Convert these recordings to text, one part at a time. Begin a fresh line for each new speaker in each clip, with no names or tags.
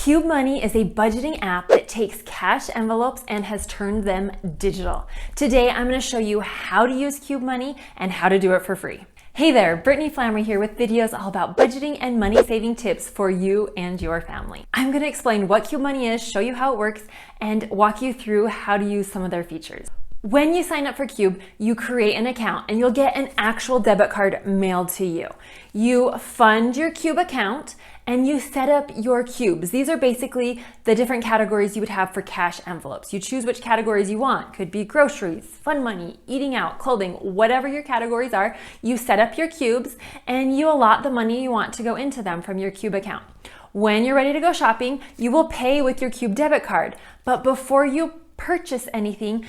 Qube Money is a budgeting app that takes cash envelopes and has turned them digital. Today, I'm going to show you how to use Qube Money and how to do it for free. Hey there, Brittany Flammer here with videos all about budgeting and money saving tips for you and your family. I'm going to explain what Qube Money is, show you how it works, and walk you through how to use some of their features. When you sign up for Qube, you create an account and you'll get an actual debit card mailed to you. You fund your Qube account and you set up your Qubes. These are basically the different categories you would have for cash envelopes. You choose which categories you want. Could be groceries, fun money, eating out, clothing, whatever your categories are. You set up your Qubes and you allot the money you want to go into them from your Qube account. When you're ready to go shopping, you will pay with your Qube debit card. But before you purchase anything,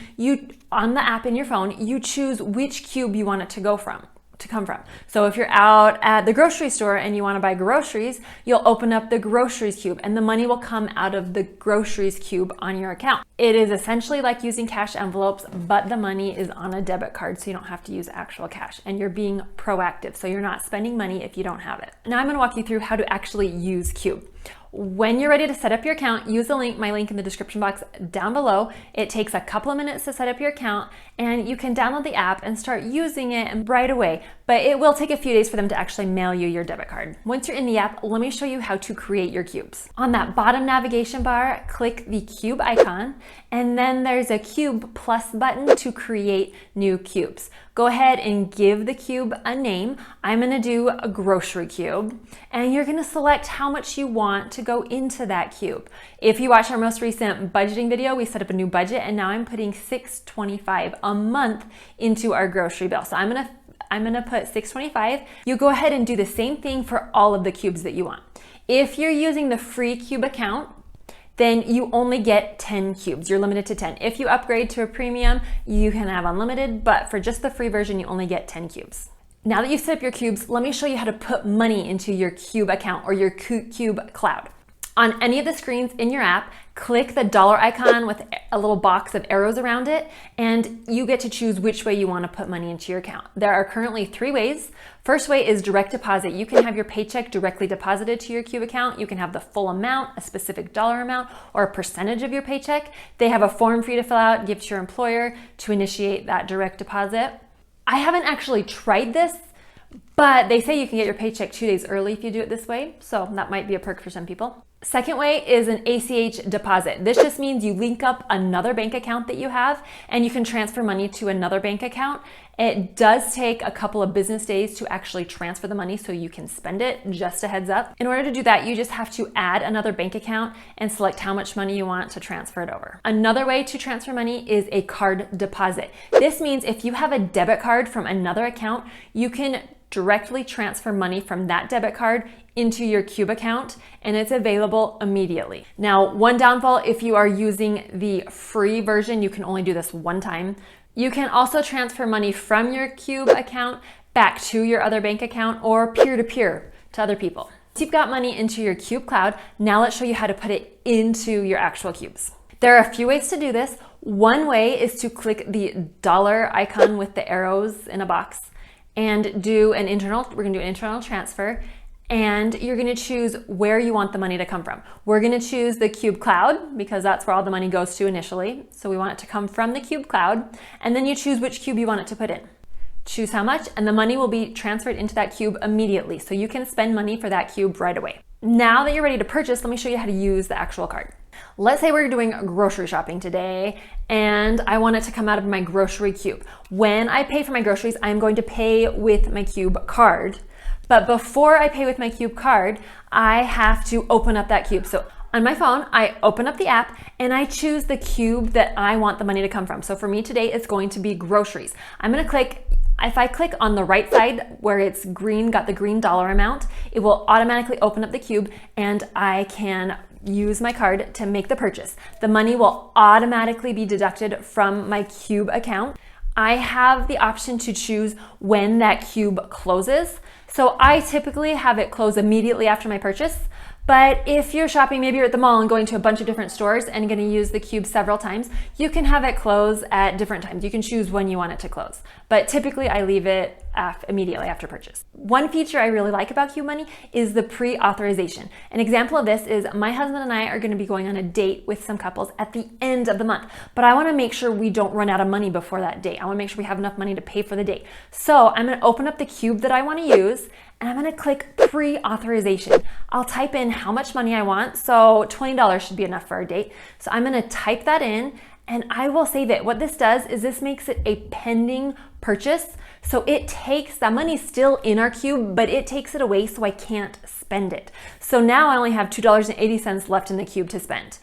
on the app in your phone, you choose which Qube you want it to come from. So if you're out at the grocery store and you want to buy groceries, you'll open up the groceries Qube and the money will come out of the groceries Qube on your account. It is essentially like using cash envelopes, but the money is on a debit card, so you don't have to use actual cash, and you're being proactive, so you're not spending money if you don't have it. Now I'm going to walk you through how to actually use Qube. When you're ready to set up your account, use my link in the description box down below. It takes a couple of minutes to set up your account and you can download the app and start using it right away, but it will take a few days for them to actually mail you your debit card. Once you're in the app, let me show you how to create your Qubes. On that bottom navigation bar, click the Qube icon, and then there's a Qube plus button to create new Qubes. Go ahead and give the Qube a name. I'm gonna do a grocery Qube, and you're gonna select how much you want to go into that Qube. If you watch our most recent budgeting video, we set up a new budget, and now I'm putting $6.25 a month into our grocery bill. So I'm gonna put $6.25. You go ahead and do the same thing for all of the Qubes that you want. If you're using the free Qube account, then you only get 10 Qubes. You're limited to 10. If you upgrade to a premium, you can have unlimited, but for just the free version, you only get 10 Qubes. Now that you've set up your Qubes, let me show you how to put money into your Qube account or your Qube cloud. On any of the screens in your app, click the dollar icon with a little box of arrows around it, and you get to choose which way you want to put money into your account. There are currently 3 ways. First way is direct deposit. You can have your paycheck directly deposited to your Qube account. You can have the full amount, a specific dollar amount, or a percentage of your paycheck. They have a form for you to fill out, give to your employer to initiate that direct deposit. I haven't actually tried this, but they say you can get your paycheck 2 days early if you do it this way, so that might be a perk for some people. Second way is an ACH deposit. This just means you link up another bank account that you have and you can transfer money to another bank account. It does take a couple of business days to actually transfer the money so you can spend it, just a heads up. In order to do that, you just have to add another bank account and select how much money you want to transfer it over. Another way to transfer money is a card deposit. This means if you have a debit card from another account, you can directly transfer money from that debit card into your Qube account, and it's available immediately. Now, one downfall, if you are using the free version, you can only do this one time. You can also transfer money from your Qube account back to your other bank account or peer-to-peer to other people. Once you've got money into your Qube cloud, now let's show you how to put it into your actual Qubes. There are a few ways to do this. One way is to click the dollar icon with the arrows in a box and we're gonna do an internal transfer, and you're gonna choose where you want the money to come from. We're gonna choose the Qube cloud because that's where all the money goes to initially. So we want it to come from the Qube cloud, and then you choose which Qube you want it to put in. Choose how much, and the money will be transferred into that Qube immediately. So you can spend money for that Qube right away. Now that you're ready to purchase, let me show you how to use the actual card. Let's say we're doing grocery shopping today and I want it to come out of my grocery Qube. When I pay for my groceries, I'm going to pay with my Qube card. But before I pay with my Qube card, I have to open up that Qube. So on my phone, I open up the app and I choose the Qube that I want the money to come from. So for me today, it's going to be groceries. I'm gonna click, if I click on the right side where it's green, got the green dollar amount, it will automatically open up the Qube and I can use my card to make the purchase. The money will automatically be deducted from my Qube account. I have the option to choose when that Qube closes. So I typically have it close immediately after my purchase. But if you're shopping, maybe you're at the mall and going to a bunch of different stores and going to use the Qube several times, you can have it close at different times. You can choose when you want it to close. But typically I leave it immediately after purchase. One feature I really like about Qube Money is the pre-authorization. An example of this is my husband and I are going to be going on a date with some couples at the end of the month, but I want to make sure we don't run out of money before that date. I want to make sure we have enough money to pay for the date. So I'm going to open up the Qube that I want to use, and I'm going to click pre-authorization. I'll type in how much money I want. So $20 should be enough for our date. So I'm going to type that in, and I will save it. What this does is this makes it a pending purchase. So it takes, that money's still in our Qube, but it takes it away so I can't spend it. So now I only have $2.80 left in the Qube to spend.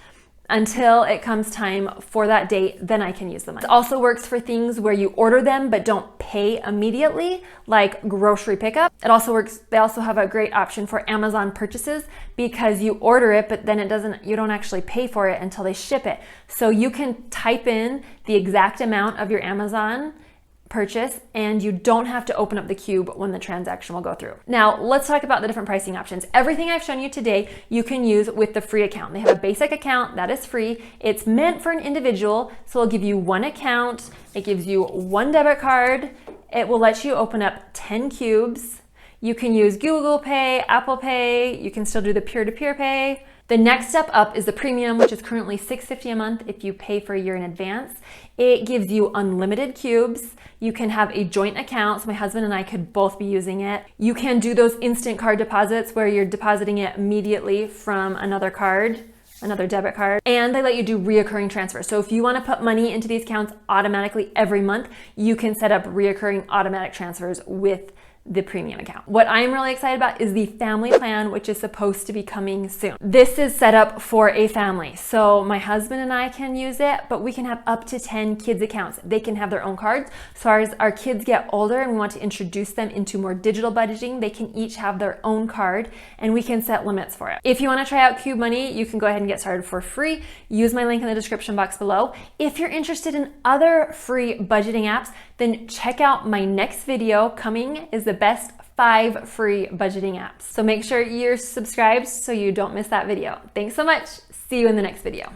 Until it comes time for that date, then I can use the money. It also works for things where you order them but don't pay immediately, like grocery pickup. It also works, they also have a great option for Amazon purchases because you order it, but then you don't actually pay for it until they ship it. So you can type in the exact amount of your Amazon purchase, and you don't have to open up the Qube when the transaction will go through. Now, let's talk about the different pricing options. Everything I've shown you today, you can use with the free account. They have a basic account that is free. It's meant for an individual, so it'll give you one account. It gives you one debit card. It will let you open up 10 Qubes. You can use Google Pay, Apple Pay. You can still do the peer-to-peer pay. The next step up is the premium, which is currently $6.50 a month if you pay for a year in advance. It gives you unlimited Qubes. You can have a joint account, so my husband and I could both be using it. You can do those instant card deposits where you're depositing it immediately from another card, another debit card, and they let you do reoccurring transfers. So if you want to put money into these accounts automatically every month, you can set up reoccurring automatic transfers with the premium account. What I'm really excited about is the family plan, which is supposed to be coming soon. This is set up for a family. So my husband and I can use it, but we can have up to 10 kids accounts. They can have their own cards. So as our kids get older and we want to introduce them into more digital budgeting, they can each have their own card and we can set limits for it. If you want to try out Qube Money, you can go ahead and get started for free. Use my link in the description box below. If you're interested in other free budgeting apps, then check out my next video. Coming is the best 5 free budgeting apps. So make sure you're subscribed so you don't miss that video. Thanks so much. See you in the next video.